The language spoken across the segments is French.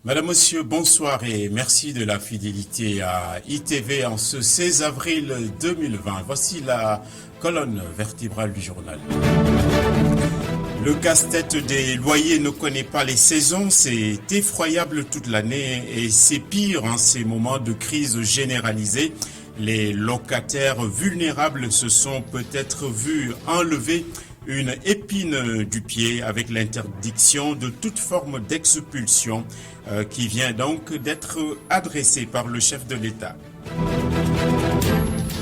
Madame, Monsieur, bonsoir et merci de la fidélité à ITV en ce 16 avril 2020. Voici la colonne vertébrale du journal. Le casse-tête des loyers ne connaît pas les saisons, c'est effroyable toute l'année et c'est pire en ces moments de crise généralisée. Les locataires vulnérables se sont peut-être vus enlever une épine du pied avec l'interdiction de toute forme d'expulsion qui vient donc d'être adressée par le chef de l'État.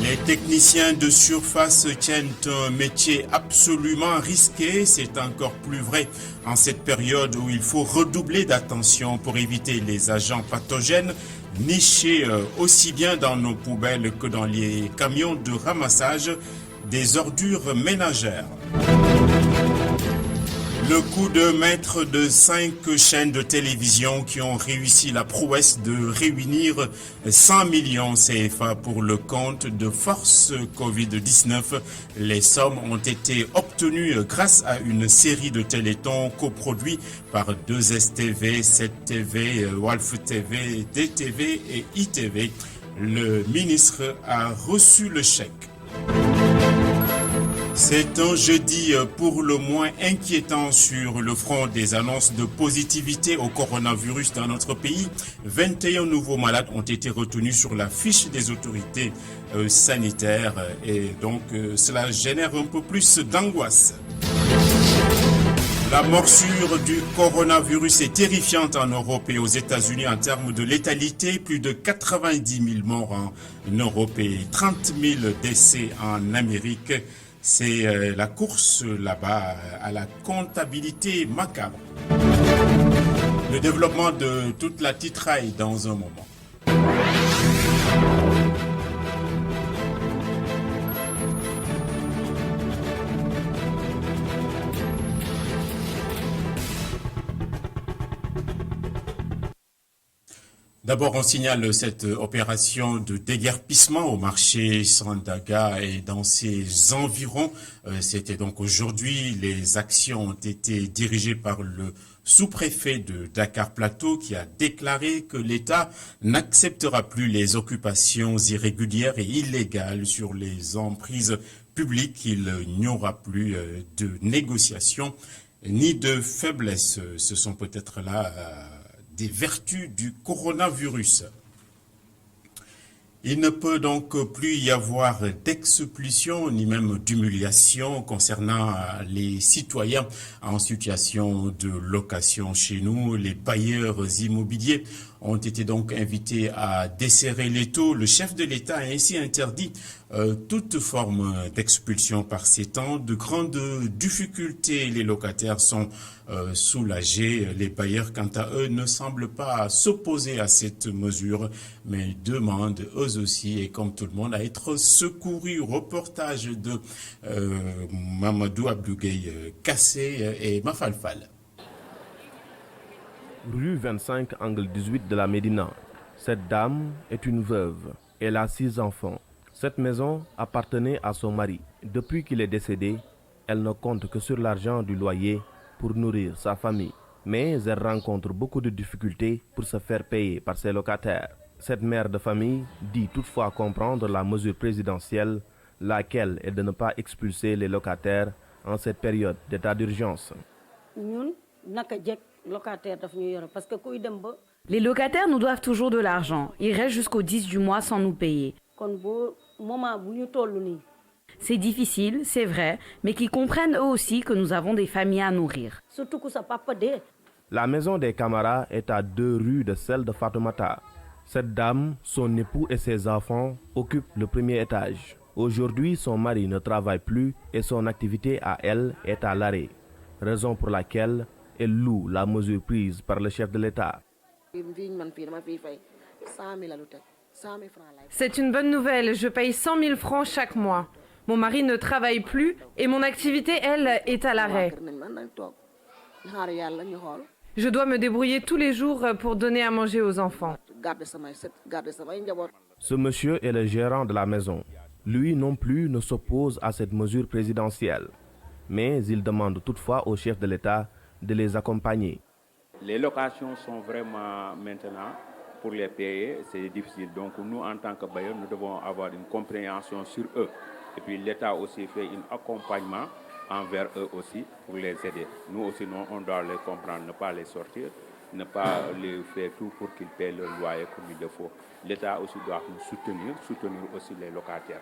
Les techniciens de surface tiennent un métier absolument risqué. C'est encore plus vrai en cette période où il faut redoubler d'attention pour éviter les agents pathogènes nichés aussi bien dans nos poubelles que dans les camions de ramassage des ordures ménagères. Le coup de maître de 5 chaînes de télévision qui ont réussi la prouesse de réunir 100 millions CFA pour le compte de Force Covid-19. Les sommes ont été obtenues grâce à une série de télétons coproduits par 2STV, 7TV, Walf TV, DTV et ITV. Le ministre a reçu le chèque. C'est un jeudi pour le moins inquiétant sur le front des annonces de positivité au coronavirus dans notre pays. 21 nouveaux malades ont été retenus sur la fiche des autorités sanitaires et donc cela génère un peu plus d'angoisse. La morsure du coronavirus est terrifiante en Europe et aux États-Unis en termes de létalité. Plus de 90 000 morts en Europe et 30 000 décès en Amérique. C'est la course là-bas à la comptabilité macabre. Le développement de toute la titraille dans un moment. D'abord, on signale cette opération de déguerpissement au marché Sandaga et dans ses environs. C'était donc aujourd'hui. Les actions ont été dirigées par le sous-préfet de Dakar Plateau qui a déclaré que l'État n'acceptera plus les occupations irrégulières et illégales sur les emprises publiques. Il n'y aura plus de négociations ni de faiblesse. Ce sont peut-être là des vertus du coronavirus. Il ne peut donc plus y avoir d'expulsion ni même d'humiliation concernant les citoyens en situation de location chez nous. Les bailleurs immobiliers ont été donc invités à desserrer l'étau. Le chef de l'État a ainsi interdit toute forme d'expulsion par ces temps. De grandes difficultés, les locataires sont soulagés. Les bailleurs, quant à eux, ne semblent pas s'opposer à cette mesure, mais demandent eux aussi, et comme tout le monde, à être secourus. Reportage de Mamadou Abdougueye Kassé et Mafalfal. Rue 25, angle 18 de la Médina. Cette dame est une veuve. Elle a 6 enfants. Cette maison appartenait à son mari. Depuis qu'il est décédé, elle ne compte que sur l'argent du loyer pour nourrir sa famille. Mais elle rencontre beaucoup de difficultés pour se faire payer par ses locataires. Cette mère de famille dit toutefois comprendre la mesure présidentielle, laquelle est de ne pas expulser les locataires en cette période d'état d'urgence. Les locataires nous doivent toujours de l'argent. Ils restent jusqu'au 10 du mois sans nous payer. C'est difficile, c'est vrai, mais qu'ils comprennent eux aussi que nous avons des familles à nourrir. La maison des Camara est à 2 rues de celle de Fatoumata. Cette dame, son époux et ses enfants occupent le premier étage. Aujourd'hui, son mari ne travaille plus et son activité à elle est à l'arrêt. Raison pour laquelle elle loue la mesure prise par le chef de l'État. C'est une bonne nouvelle, je paye 100 000 francs chaque mois. Mon mari ne travaille plus et mon activité, elle, est à l'arrêt. Je dois me débrouiller tous les jours pour donner à manger aux enfants. Ce monsieur est le gérant de la maison. Lui non plus ne s'oppose à cette mesure présidentielle. Mais il demande toutefois au chef de l'État de les accompagner. Les locations sont vraiment maintenant, pour les payer, c'est difficile. Donc nous, en tant que bailleurs, nous devons avoir une compréhension sur eux. Et puis l'État aussi fait un accompagnement envers eux aussi pour les aider. Nous aussi, on doit les comprendre, ne pas les sortir, ne pas les faire tout pour qu'ils paient leur loyer comme il le faut. L'État aussi doit nous soutenir aussi les locataires.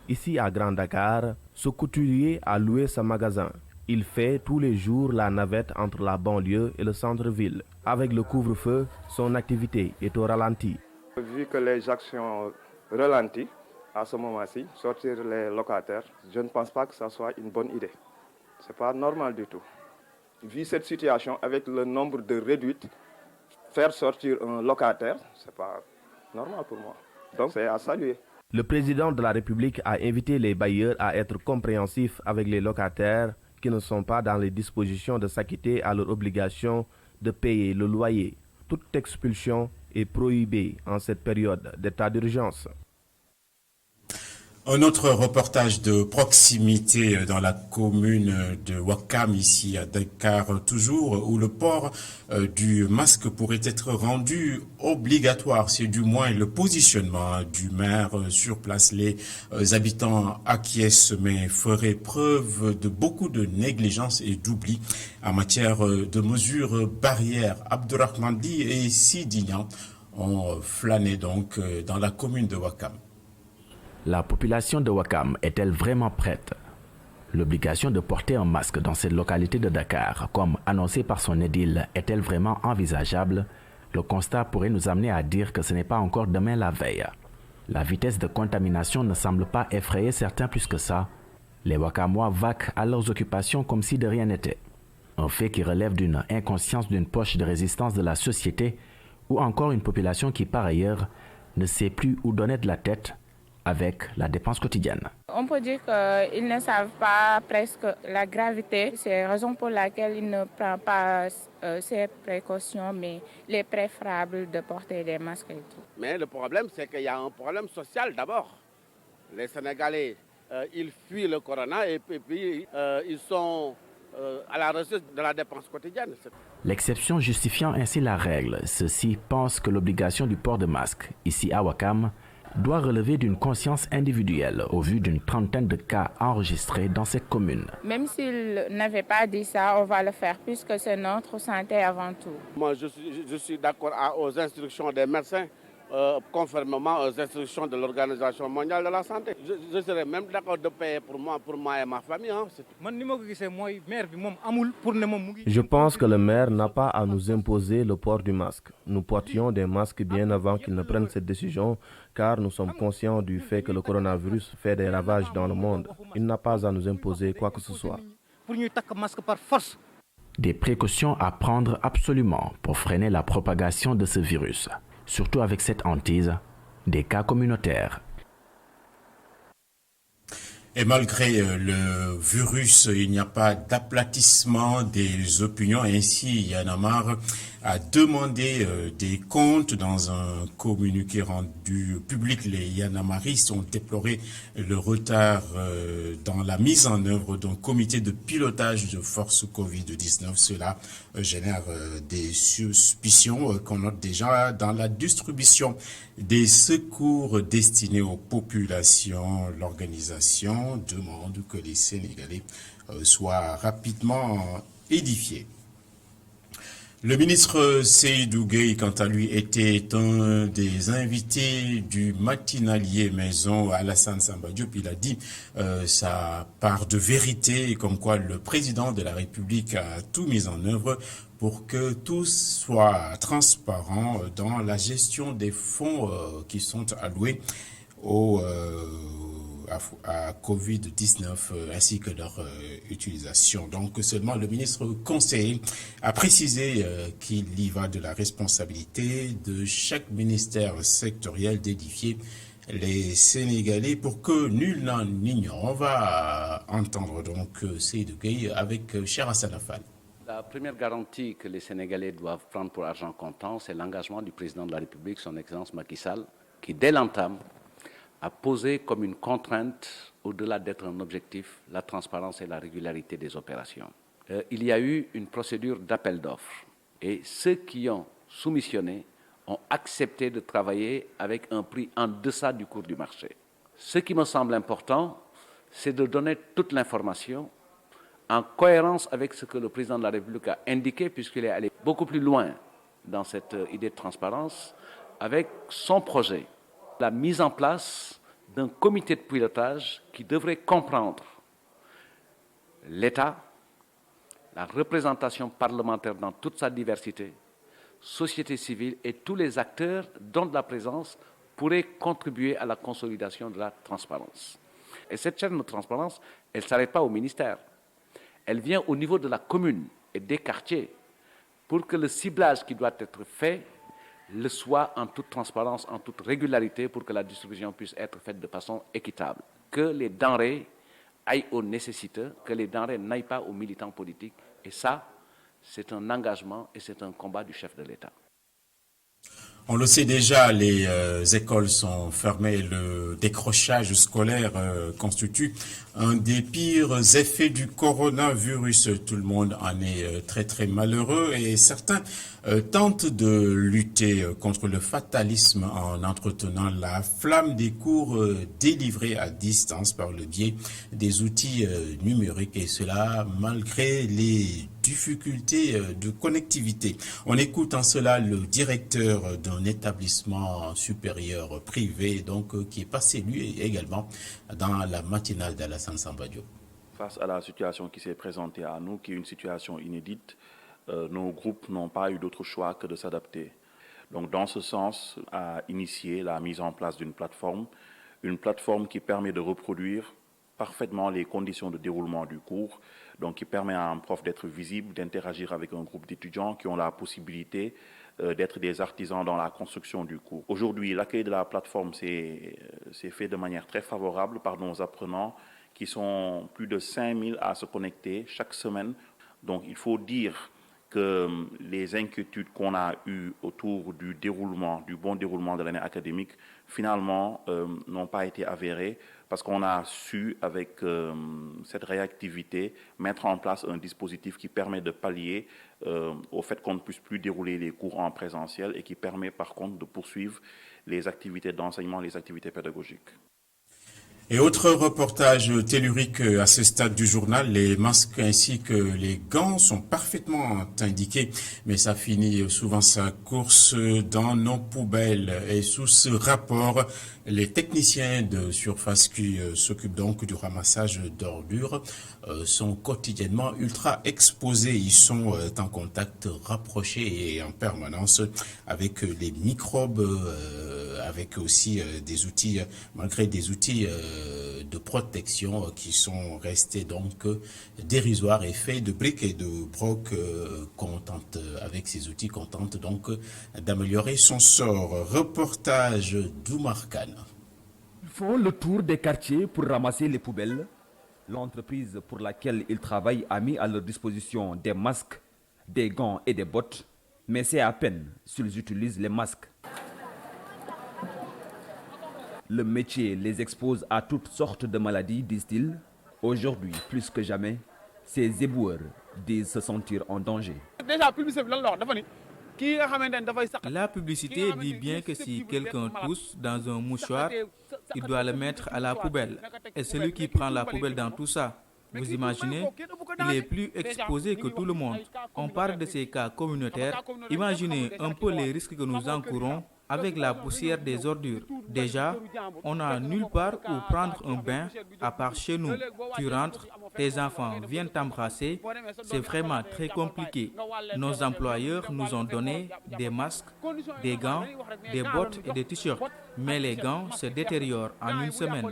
Ici à Grand Dakar, ce couturier a loué ce magasin. Il fait tous les jours la navette entre la banlieue et le centre-ville. Avec le couvre-feu, son activité est au ralenti. Vu que les actions ralentissent, à ce moment-ci, sortir les locataires, je ne pense pas que ça soit une bonne idée. Ce n'est pas normal du tout. Vu cette situation, avec le nombre de réduites, faire sortir un locataire, ce n'est pas normal pour moi. Donc c'est à saluer. Le président de la République a invité les bailleurs à être compréhensifs avec les locataires qui ne sont pas dans les dispositions de s'acquitter à leur obligation de payer le loyer. Toute expulsion est prohibée en cette période d'état d'urgence. Un autre reportage de proximité dans la commune de Ouakam, ici à Dakar toujours, où le port du masque pourrait être rendu obligatoire. C'est du moins le positionnement du maire sur place. Les habitants acquiescent mais feraient preuve de beaucoup de négligence et d'oubli en matière de mesures barrières. Abdourahmane Di et Sidignan ont flâné donc dans la commune de Ouakam. La population de Ouakam est-elle vraiment prête? L'obligation de porter un masque dans cette localité de Dakar, comme annoncé par son édile, est-elle vraiment envisageable? Le constat pourrait nous amener à dire que ce n'est pas encore demain la veille. La vitesse de contamination ne semble pas effrayer certains plus que ça. Les Ouakamois vaquent à leurs occupations comme si de rien n'était. Un fait qui relève d'une inconscience d'une poche de résistance de la société ou encore une population qui, par ailleurs, ne sait plus où donner de la tête avec la dépense quotidienne. On peut dire qu'ils ne savent pas presque la gravité. C'est la raison pour laquelle ils ne prennent pas ces précautions, mais il est préférable de porter des masques et tout. Mais le problème, c'est qu'il y a un problème social d'abord. Les Sénégalais, ils fuient le corona et puis ils sont à la recherche de la dépense quotidienne. L'exception justifiant ainsi la règle, ceux-ci pensent que l'obligation du port de masque, ici à Ouakam, doit relever d'une conscience individuelle au vu d'une trentaine de cas enregistrés dans cette commune. Même s'ils n'avaient pas dit ça, on va le faire puisque c'est notre santé avant tout. Moi, je suis d'accord aux instructions des médecins, conformément aux instructions de l'Organisation mondiale de la santé. Je serais même d'accord de payer pour moi et ma famille. Je pense que le maire n'a pas à nous imposer le port du masque. Nous portions des masques bien avant qu'il ne prenne cette décision, car nous sommes conscients du fait que le coronavirus fait des ravages dans le monde. Il n'a pas à nous imposer quoi que ce soit. Des précautions à prendre absolument pour freiner la propagation de ce virus, surtout avec cette hantise des cas communautaires. Et malgré le virus, il n'y a pas d'aplatissement des opinions. Ainsi, Y'en a marre a demandé des comptes dans un communiqué rendu public. Les Yanamaristes ont déploré le retard dans la mise en œuvre d'un comité de pilotage de force Covid-19. Cela génère des suspicions qu'on note déjà dans la distribution des secours destinés aux populations. L'organisation demande que les Sénégalais soient rapidement édifiés. Le ministre Seydou Gueye, quant à lui, était un des invités du matinalier Maison Alassane Samba Diop. Il a dit sa part de vérité, comme quoi le président de la République a tout mis en œuvre pour que tout soit transparent dans la gestion des fonds qui sont alloués à Covid-19 ainsi que leur utilisation. Donc seulement le ministre conseiller a précisé qu'il y va de la responsabilité de chaque ministère sectoriel d'édifier les Sénégalais pour que nul n'en ignore. On va entendre donc Seydou Gueye avec Cher Hassan Afan. La première garantie que les Sénégalais doivent prendre pour argent comptant, c'est l'engagement du président de la République, son Excellence Macky Sall, qui dès l'entame a posé comme une contrainte, au-delà d'être un objectif, la transparence et la régularité des opérations. Il y a eu une procédure d'appel d'offres Et ceux qui ont soumissionné ont accepté de travailler avec un prix en deçà du cours du marché. Ce qui me semble important, c'est de donner toute l'information en cohérence avec ce que le président de la République a indiqué, puisqu'il est allé beaucoup plus loin dans cette idée de transparence, avec son projet, la mise en place d'un comité de pilotage qui devrait comprendre l'État, la représentation parlementaire dans toute sa diversité, société civile et tous les acteurs dont la présence pourrait contribuer à la consolidation de la transparence. Et cette chaîne de transparence, elle ne s'arrête pas au ministère. Elle vient au niveau de la commune et des quartiers pour que le ciblage qui doit être fait le soit en toute transparence, en toute régularité, pour que la distribution puisse être faite de façon équitable. Que les denrées aillent aux nécessiteux, que les denrées n'aillent pas aux militants politiques. Et ça, c'est un engagement et c'est un combat du chef de l'État. On le sait déjà, les écoles sont fermées. Le décrochage scolaire constitue un des pires effets du coronavirus. Tout le monde en est très très malheureux et certains tentent de lutter contre le fatalisme en entretenant la flamme des cours délivrés à distance par le biais des outils numériques, et cela malgré les difficultés de connectivité. On écoute en cela le directeur d'un établissement supérieur privé, donc qui est passé lui également dans la matinale d'Alassane Samba Diop. Face à la situation qui s'est présentée à nous, qui est une situation inédite, nos groupes n'ont pas eu d'autre choix que de s'adapter. Donc dans ce sens, a initié la mise en place d'une plateforme, une plateforme qui permet de reproduire parfaitement les conditions de déroulement du cours, donc qui permet à un prof d'être visible, d'interagir avec un groupe d'étudiants qui ont la possibilité d'être des artisans dans la construction du cours. Aujourd'hui, l'accueil de la plateforme s'est fait de manière très favorable par nos apprenants qui sont plus de 5000 à se connecter chaque semaine. Donc il faut dire que les inquiétudes qu'on a eues autour du bon déroulement de l'année académique, finalement, n'ont pas été avérées parce qu'on a su, avec cette réactivité, mettre en place un dispositif qui permet de pallier au fait qu'on ne puisse plus dérouler les cours en présentiel et qui permet par contre de poursuivre les activités d'enseignement, les activités pédagogiques. Et autre reportage tellurique à ce stade du journal, les masques ainsi que les gants sont parfaitement indiqués, mais ça finit souvent sa course dans nos poubelles. Et sous ce rapport, les techniciens de surface qui s'occupent donc du ramassage d'ordures sont quotidiennement ultra exposés. Ils sont en contact rapproché et en permanence avec les microbes, avec aussi des outils, malgré des outils de protection qui sont restés donc dérisoires et faits de briques et de broc, avec ces outils contente donc d'améliorer son sort. Reportage d'Oumar Khan. Ils font le tour des quartiers pour ramasser les poubelles. L'entreprise pour laquelle ils travaillent a mis à leur disposition des masques, des gants et des bottes, mais c'est à peine s'ils utilisent les masques. Le métier les expose à toutes sortes de maladies, disent-ils. Aujourd'hui, plus que jamais, ces éboueurs disent se sentir en danger. La publicité dit bien que si quelqu'un tousse dans un mouchoir, il doit le mettre à la poubelle. Et celui qui prend la poubelle dans tout ça, vous imaginez, il est plus exposé que tout le monde. On parle de ces cas communautaires. Imaginez un peu les risques que nous encourons avec la poussière des ordures. Déjà, on n'a nulle part où prendre un bain à part chez nous. Tu rentres, tes enfants viennent t'embrasser. C'est vraiment très compliqué. Nos employeurs nous ont donné des masques, des gants, des bottes et des t-shirts. Mais les gants se détériorent en une semaine.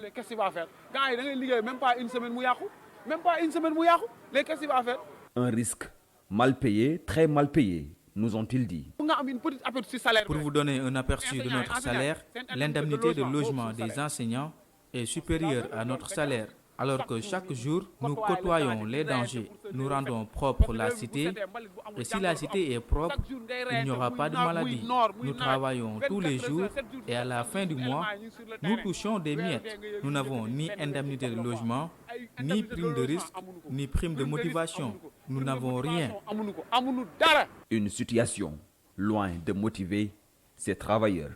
Un risque mal payé, très mal payé, nous ont-ils dit. Pour vous donner un aperçu de notre salaire, l'indemnité de logement des enseignants est supérieure à notre salaire. Alors que chaque jour, nous côtoyons les dangers. Nous rendons propre la cité. Et si la cité est propre, il n'y aura pas de maladie. Nous travaillons tous les jours et à la fin du mois, nous touchons des miettes. Nous n'avons ni indemnité de logement, ni prime de risque, ni prime de motivation. nous n'avons rien. Une situation loin de motiver ces travailleurs.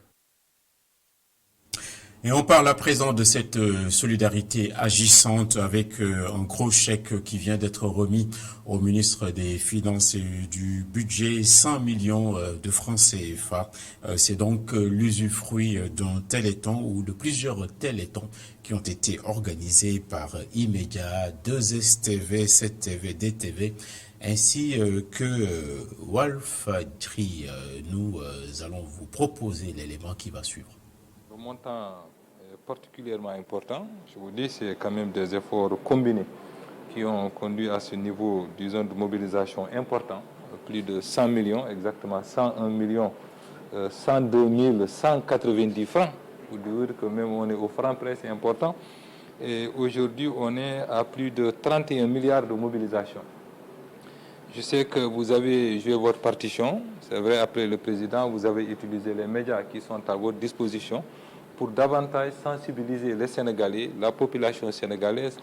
Et on parle à présent de cette solidarité agissante avec un gros chèque qui vient d'être remis au ministre des Finances et du Budget, 100 millions de francs CFA. C'est donc l'usufruit d'un téléthon ou de plusieurs téléthons qui ont été organisés par E-Media, 2STV, 7TV, DTV, ainsi que Walfadjri. Nous allons vous proposer l'élément qui va suivre. Le montant est particulièrement important. Je vous dis, c'est quand même des efforts combinés qui ont conduit à ce niveau, disons, de mobilisation important. Plus de 100 millions, exactement 101 millions, 102 190 francs. Pour dire que même on est au franc près, c'est important. Et aujourd'hui, on est à plus de 31 milliards de mobilisation. Je sais que vous avez joué votre partition. C'est vrai, après le président, vous avez utilisé les médias qui sont à votre disposition pour davantage sensibiliser les Sénégalais, la population sénégalaise,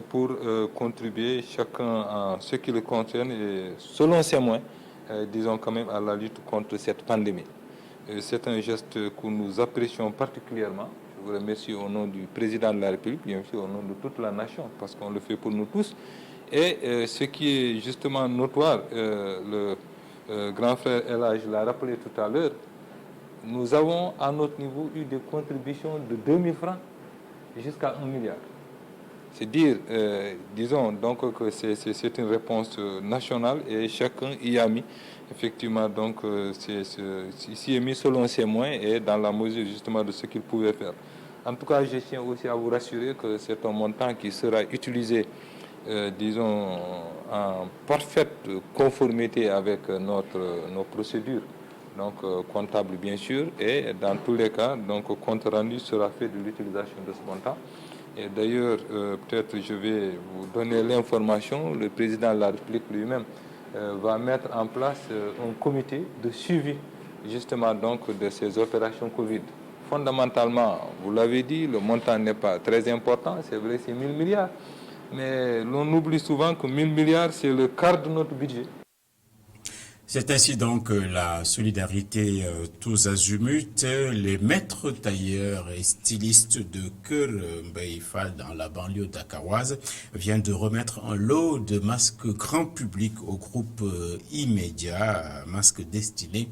pour contribuer chacun en ce qui le concerne et selon ses moyens, disons quand même à la lutte contre cette pandémie. C'est un geste que nous apprécions particulièrement. Je vous remercie au nom du président de la République, bien sûr au nom de toute la nation, parce qu'on le fait pour nous tous. Et ce qui est justement notoire, le grand frère Elhadj l'a rappelé tout à l'heure, nous avons à notre niveau eu des contributions de 2000 francs jusqu'à 1 milliard. C'est dire, disons donc que c'est une réponse nationale et chacun y a mis. Effectivement, donc, s'y est mis selon ses moyens et dans la mesure justement de ce qu'il pouvait faire. En tout cas, je tiens aussi à vous rassurer que c'est un montant qui sera utilisé, disons, en parfaite conformité avec nos procédures, donc comptables bien sûr, et dans tous les cas, donc compte rendu sera fait de l'utilisation de ce montant. Et d'ailleurs, peut-être je vais vous donner l'information, le président de la République lui-même va mettre en place un comité de suivi justement donc de ces opérations Covid. Fondamentalement, vous l'avez dit, le montant n'est pas très important, c'est vrai, c'est 1000 milliards. Mais l'on oublie souvent que 1000 milliards, c'est le quart de notre budget. C'est ainsi donc la solidarité tous azimuts. Les maîtres tailleurs et stylistes de Keur Mbaye Fall dans la banlieue dakaroise viennent de remettre un lot de masques grand public au groupe E-Media, masques destinés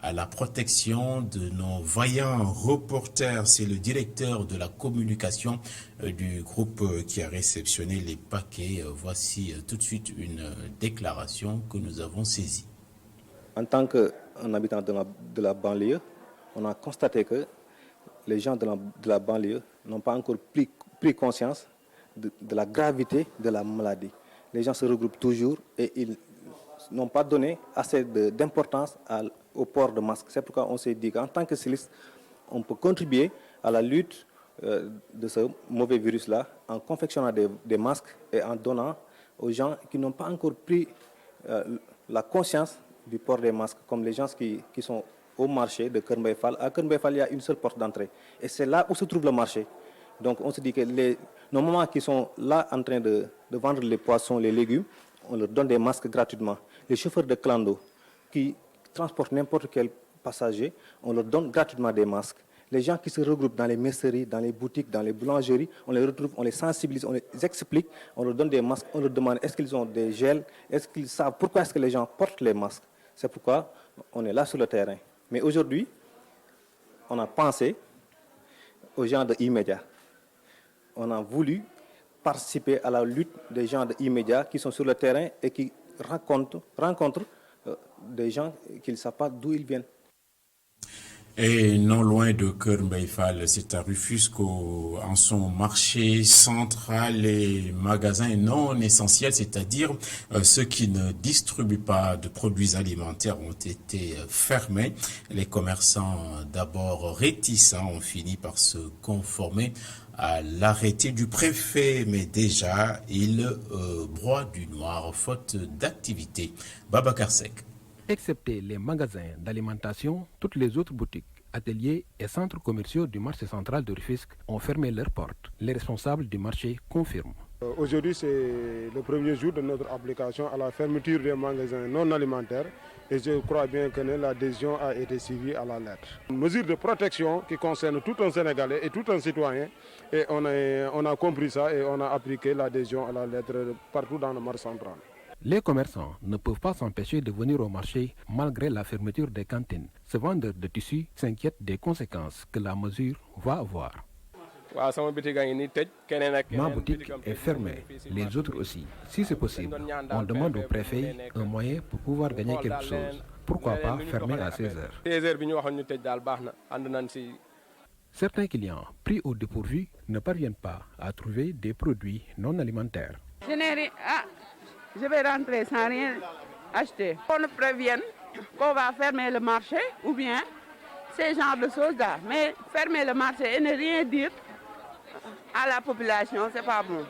à la protection de nos vaillants reporters. C'est le directeur de la communication du groupe qui a réceptionné les paquets. Voici tout de suite une déclaration que nous avons saisie. En tant qu'un habitant de la banlieue, on a constaté que les gens de la banlieue n'ont pas encore pris conscience de la gravité de la maladie. Les gens se regroupent toujours et ils n'ont pas donné assez d'importance au port de masque. C'est pourquoi on s'est dit qu'en tant que styliste, on peut contribuer à la lutte de ce mauvais virus-là en confectionnant des masques et en donnant aux gens qui n'ont pas encore pris la conscience du port des masques, comme les gens qui sont au marché de Keur Mbaye Fall. À Keur Mbaye Fall, il y a une seule porte d'entrée. Et c'est là où se trouve le marché. Donc on se dit que nos mamans qui sont là en train de vendre les poissons, les légumes, on leur donne des masques gratuitement. Les chauffeurs de clando qui transportent n'importe quel passager, on leur donne gratuitement des masques. Les gens qui se regroupent dans les merceries, dans les boutiques, dans les boulangeries, on les retrouve, on les sensibilise, on les explique, on leur donne des masques, on leur demande est-ce qu'ils ont des gels, est-ce qu'ils savent pourquoi est-ce que les gens portent les masques. C'est pourquoi on est là sur le terrain. Mais aujourd'hui, on a pensé aux gens de E-Media. On a voulu participer à la lutte des gens de E-Media qui sont sur le terrain et qui rencontrent des gens qui ne savent pas d'où ils viennent. Et non loin de Keur Mbaye Fall, c'est à Rufisque, en son marché central, les magasins non essentiels, c'est-à-dire ceux qui ne distribuent pas de produits alimentaires, ont été fermés. Les commerçants, d'abord réticents, ont fini par se conformer à l'arrêté du préfet, mais déjà, ils broient du noir, faute d'activité. Babacar Seck. Excepté les magasins d'alimentation, toutes les autres boutiques, ateliers et centres commerciaux du marché central de Rufisque ont fermé leurs portes. Les responsables du marché confirment. Aujourd'hui, c'est le premier jour de notre application à la fermeture des magasins non alimentaires et je crois bien que l'adhésion a été suivie à la lettre. Une mesure de protection qui concerne tout un Sénégalais et tout un citoyen et on a compris ça et on a appliqué l'adhésion à la lettre partout dans le marché central. Les commerçants ne peuvent pas s'empêcher de venir au marché malgré la fermeture des cantines. Ce vendeur de tissus s'inquiète des conséquences que la mesure va avoir. Ma boutique est fermée, les autres aussi. Si c'est possible, on demande au préfet un moyen pour pouvoir gagner quelque chose. Pourquoi pas fermer à 16 heures? Certains clients pris au dépourvu ne parviennent pas à trouver des produits non alimentaires. Je vais rentrer sans rien acheter. On nous prévienne qu'on va fermer le marché ou bien ces genres de choses-là. Mais fermer le marché et ne rien dire à la population, c'est pas bon.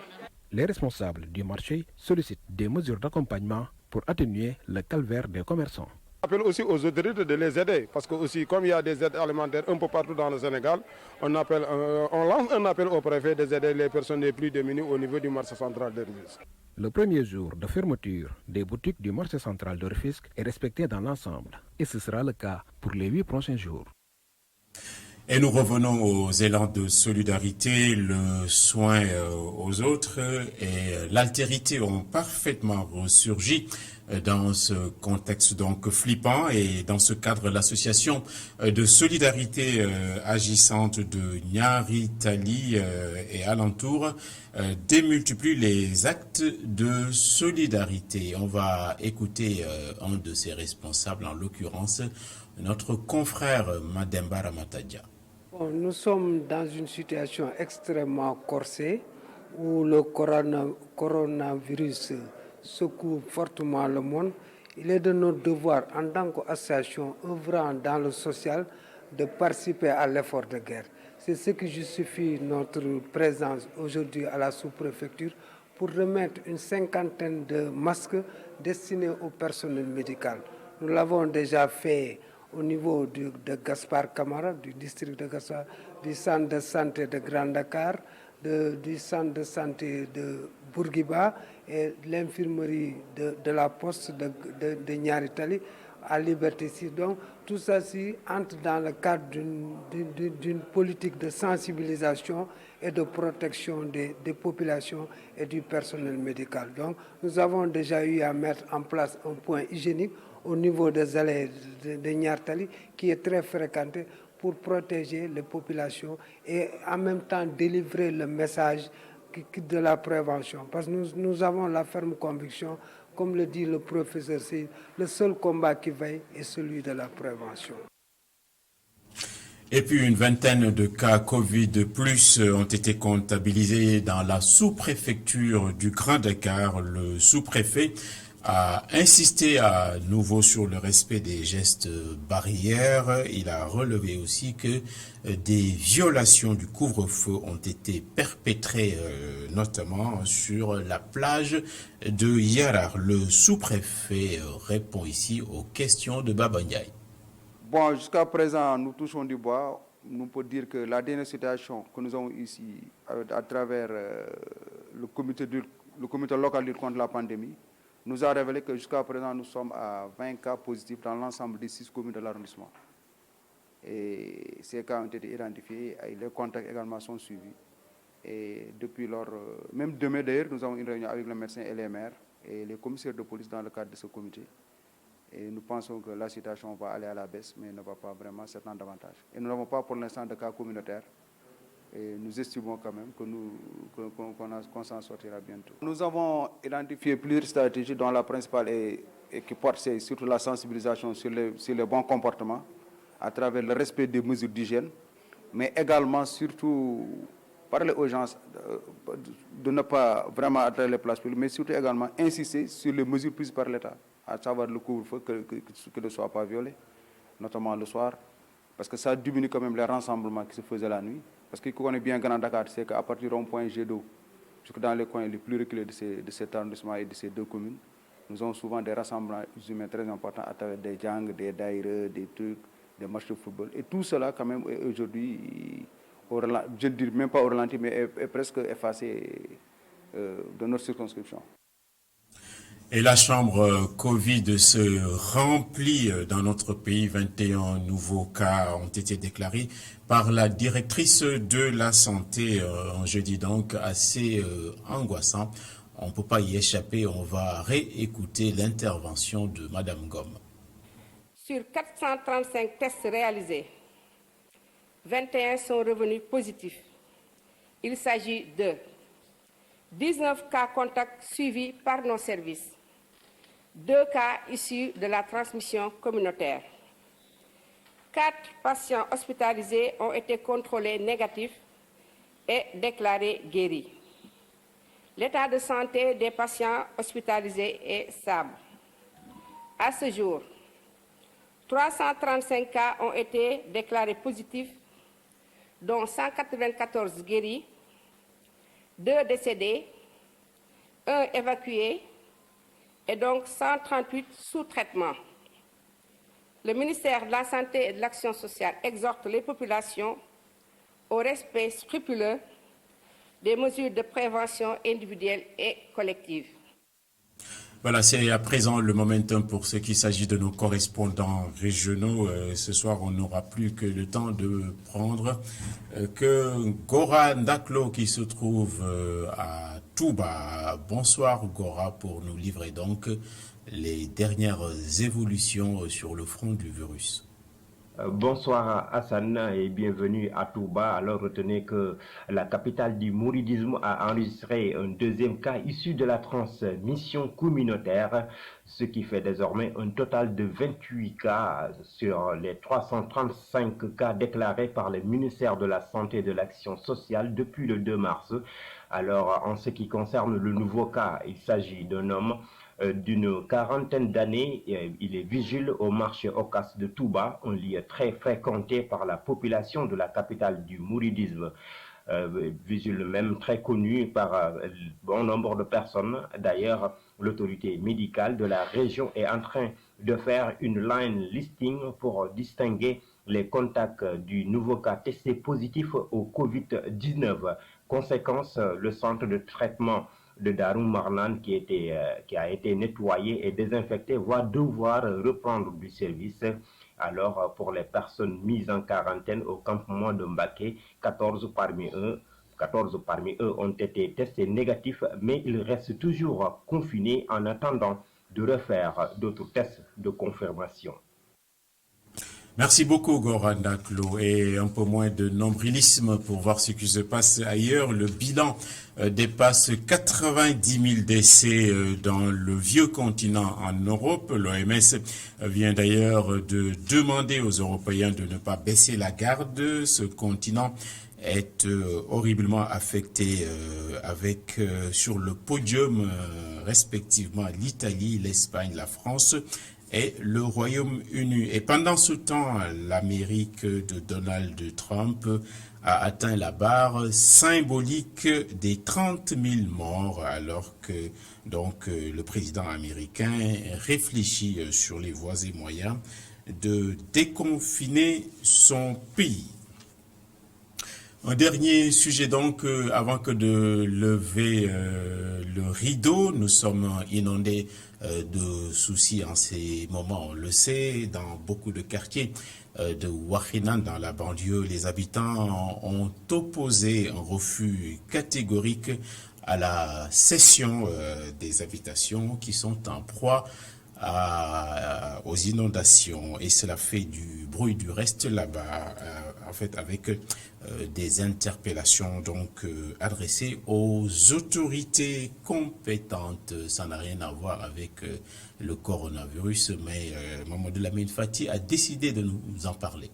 Les responsables du marché sollicitent des mesures d'accompagnement pour atténuer le calvaire des commerçants. On appelle aussi aux autorités de les aider parce que aussi comme il y a des aides alimentaires un peu partout dans le Sénégal, on lance un appel au préfet d'aider les personnes les plus démunies au niveau du marché central de Rufisque. Le premier jour de fermeture des boutiques du marché central de Rufisque est respecté dans l'ensemble et ce sera le cas pour les 8 prochains jours. Et nous revenons aux élans de solidarité, le soin aux autres et l'altérité ont parfaitement ressurgi dans ce contexte donc flippant et dans ce cadre l'association de solidarité agissante de Nyari Tali et alentour démultiplie les actes de solidarité. On va écouter un de ses responsables, en l'occurrence notre confrère Mademba Ramatadia. Nous sommes dans une situation extrêmement corsée où le coronavirus secoue fortement le monde. Il est de notre devoir en tant qu'association œuvrant dans le social de participer à l'effort de guerre. C'est ce qui justifie notre présence aujourd'hui à la sous-préfecture pour remettre une 50aine de masques destinés au personnel médical. Nous l'avons déjà fait au niveau de Gaspard Camara, du district de Gaspard, du centre de santé de Grand Dakar, du centre de santé de Bourguiba et l'infirmerie de la poste de Nyari Tali à Liberté 6. Donc tout ça entre dans le cadre d'une politique de sensibilisation et de protection des populations et du personnel médical. Donc nous avons déjà eu à mettre en place un point hygiénique au niveau des allées de Nyari Tali qui est très fréquenté pour protéger les populations et en même temps délivrer le message de la prévention. Parce que nous avons la ferme conviction, comme le dit le professeur, c'est le seul combat qui veille est celui de la prévention. Et puis une vingtaine de cas Covid de plus ont été comptabilisés dans la sous-préfecture du Grand Dakar. Le sous-préfet a insisté à nouveau sur le respect des gestes barrières. Il a relevé aussi que des violations du couvre-feu ont été perpétrées, notamment sur la plage de Yarar. Le sous-préfet répond ici aux questions de Baba Ndiaye. Bon, jusqu'à présent, nous touchons du bois. Nous pouvons dire que la dernière situation que nous avons ici, à travers le comité local de lutte contre la pandémie, nous a révélé que jusqu'à présent, nous sommes à 20 cas positifs dans l'ensemble des 6 communes de l'arrondissement. Et ces cas ont été identifiés et les contacts également sont suivis. Et depuis lors, même demain d'ailleurs, nous avons une réunion avec le médecin et les maires et les commissaires de police dans le cadre de ce comité. Et nous pensons que la situation va aller à la baisse, mais ne va pas vraiment s'étendre davantage. Et nous n'avons pas pour l'instant de cas communautaires. Et nous estimons quand même qu'on s'en sortira bientôt. Nous avons identifié plusieurs stratégies dont la principale et qui porte surtout la sensibilisation sur les bons comportements à travers le respect des mesures d'hygiène, mais également surtout parler aux gens de ne pas vraiment atteindre les places publiques, mais surtout également insister sur les mesures prises par l'État, à savoir le couvre-feu, que ne soit pas violé, notamment le soir, parce que ça diminue quand même les rassemblements qui se faisaient la nuit. Parce que ce qu'on connaît bien Grand Dakar, c'est qu'à partir d'un point jet d'eau, jusque dans les coins les plus reculés de cet arrondissement et de ces 2 communes, nous avons souvent des rassemblements humains très importants à travers des gangs, des daïres, des trucs, des matchs de football. Et tout cela, quand même, aujourd'hui, je ne dis même pas au ralenti, mais est presque effacé de notre circonscription. Et la chambre Covid se remplit dans notre pays. 21 nouveaux cas ont été déclarés par la directrice de la santé. Un jeudi donc assez angoissant. On ne peut pas y échapper. On va réécouter l'intervention de Madame Gomme. Sur 435 tests réalisés, 21 sont revenus positifs. Il s'agit de 19 cas contacts suivis par nos services, 2 cas issus de la transmission communautaire. 4 patients hospitalisés ont été contrôlés négatifs et déclarés guéris. L'état de santé des patients hospitalisés est stable. À ce jour, 335 cas ont été déclarés positifs, dont 194 guéris, 2 décédés, 1 évacué et donc 138 sous traitement. Le ministère de la Santé et de l'Action sociale exhorte les populations au respect scrupuleux des mesures de prévention individuelle et collective. Voilà, c'est à présent le momentum pour ce qui s'agit de nos correspondants régionaux. Ce soir, on n'aura plus que le temps de prendre que Gora Ndaklo qui se trouve à Touba. Bonsoir Gora pour nous livrer donc les dernières évolutions sur le front du virus. Bonsoir Hassan et bienvenue à Touba. Alors retenez que la capitale du mouridisme a enregistré un deuxième cas issu de la transmission communautaire, ce qui fait désormais un total de 28 cas sur les 335 cas déclarés par le ministère de la Santé et de l'Action sociale depuis le 2 mars. Alors en ce qui concerne le nouveau cas, il s'agit d'un homme d'une quarantaine d'années. Il est vigile au marché Ocas de Touba, un lieu très fréquenté par la population de la capitale du mouridisme. Vigile même très connu par bon nombre de personnes. D'ailleurs, l'autorité médicale de la région est en train de faire une line listing pour distinguer les contacts du nouveau cas testé positif au Covid-19. Conséquence, le centre de traitement de Darou Marnan qui a été nettoyé et désinfecté va devoir reprendre du service. Alors pour les personnes mises en quarantaine au campement de Mbaké, 14 parmi eux ont été testés négatifs, mais ils restent toujours confinés en attendant de refaire d'autres tests de confirmation. Merci beaucoup Gora Ndaklo, et un peu moins de nombrilisme pour voir ce qui se passe ailleurs. Le bilan dépasse 90 000 décès dans le vieux continent en Europe. L'OMS vient d'ailleurs de demander aux Européens de ne pas baisser la garde. Ce continent est horriblement affecté avec sur le podium respectivement l'Italie, l'Espagne, la France et le Royaume-Uni. Et pendant ce temps, l'Amérique de Donald Trump a atteint la barre symbolique des 30 000 morts, alors que donc le président américain réfléchit sur les voies et moyens de déconfiner son pays. Un dernier sujet donc, avant que de lever le rideau, nous sommes inondés de soucis en ces moments, on le sait, dans beaucoup de quartiers de Wakhinane, dans la banlieue. Les habitants ont opposé un refus catégorique à la cession des habitations qui sont en proie aux inondations, et cela fait du bruit du reste là-bas, en fait avec des interpellations donc adressées aux autorités compétentes. Ça n'a rien à voir avec le coronavirus, mais Mamadou Lamine Fati a décidé de nous en parler.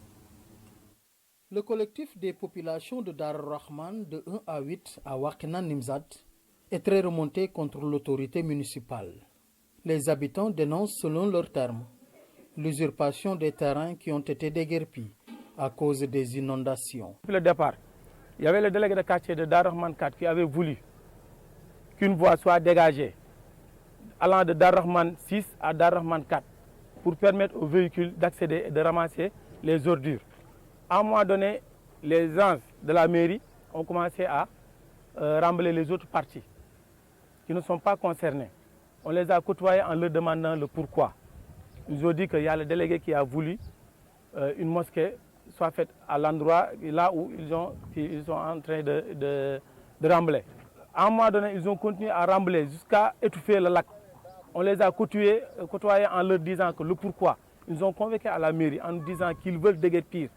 Le collectif des populations de Dar Rahman de 1 à 8 à Wakhinane Nimzat est très remonté contre l'autorité municipale. Les habitants dénoncent, selon leurs termes, l'usurpation des terrains qui ont été déguerpis à cause des inondations. Depuis le départ, il y avait le délégué de quartier de Dar Rahman 4 qui avait voulu qu'une voie soit dégagée allant de Dar Rahman 6 à Dar Rahman 4 pour permettre aux véhicules d'accéder et de ramasser les ordures. À un moment donné, les gens de la mairie ont commencé à remblayer les autres parties. qui ne sont pas concernés. On les a côtoyés en leur demandant le pourquoi. Ils ont dit qu'il y a le délégué qui a voulu une mosquée soit faite à l'endroit là où ils sont en train de rembler. À un moment donné, ils ont continué à rembler jusqu'à étouffer le lac. On les a côtoyés en leur disant que le pourquoi. Ils ont convoqué à la mairie en nous disant qu'ils veulent déguerpir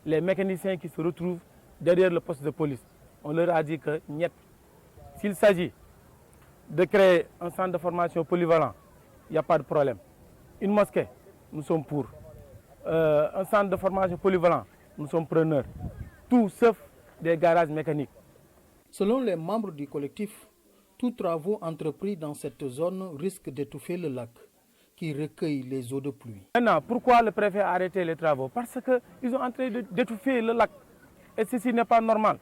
les mécaniciens qui se retrouvent derrière le poste de police. On leur a dit que niet. S'il s'agit de créer un centre de formation polyvalent, il n'y a pas de problème. Une mosquée, nous sommes pour. Un centre de formation polyvalent, nous sommes preneurs. Tout sauf des garages mécaniques. Selon les membres du collectif, tous travaux entrepris dans cette zone risquent d'étouffer le lac qui recueille les eaux de pluie. Maintenant, pourquoi le préfet a arrêté les travaux? Parce qu'ils sont en train d'étouffer le lac. Et ceci n'est pas normal.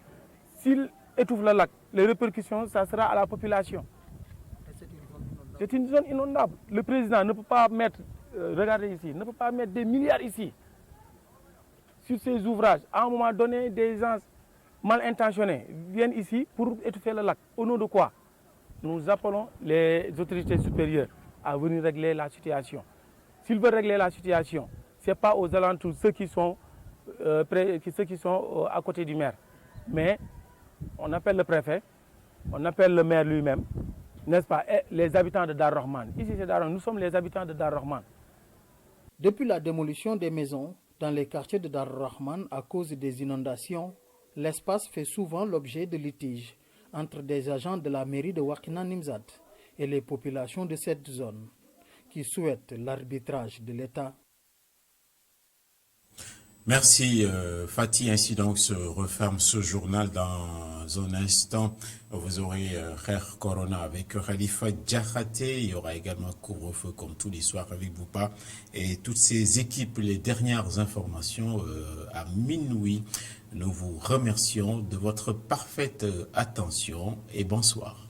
S'ils étouffent le lac, les répercussions, ça sera à la population. C'est une zone inondable. Le président ne peut pas mettre, regardez ici, ne peut pas mettre des milliards ici sur ces ouvrages. À un moment donné, des gens mal intentionnés viennent ici pour étouffer le lac. Au nom de quoi? Nous appelons les autorités supérieures à venir régler la situation. S'ils veulent régler la situation, ce n'est pas aux alentours ceux qui sont à côté du maire. Mais on appelle le préfet, on appelle le maire lui-même, n'est-ce pas, et les habitants de Dar Rahman. Ici, c'est Dar Rahman. Nous sommes les habitants de Dar Rahman. Depuis la démolition des maisons dans les quartiers de Dar Rahman à cause des inondations, l'espace fait souvent l'objet de litiges entre des agents de la mairie de Wakhinane Nimzatt et les populations de cette zone qui souhaitent l'arbitrage de l'État. Merci Fatih. Ainsi donc se referme ce journal. Dans un instant, vous aurez Khair Corona avec Khalifa Diakhaté. Il y aura également couvre-feu comme tous les soirs avec Boupa et toutes ces équipes. Les dernières informations à minuit. Nous vous remercions de votre parfaite attention et bonsoir.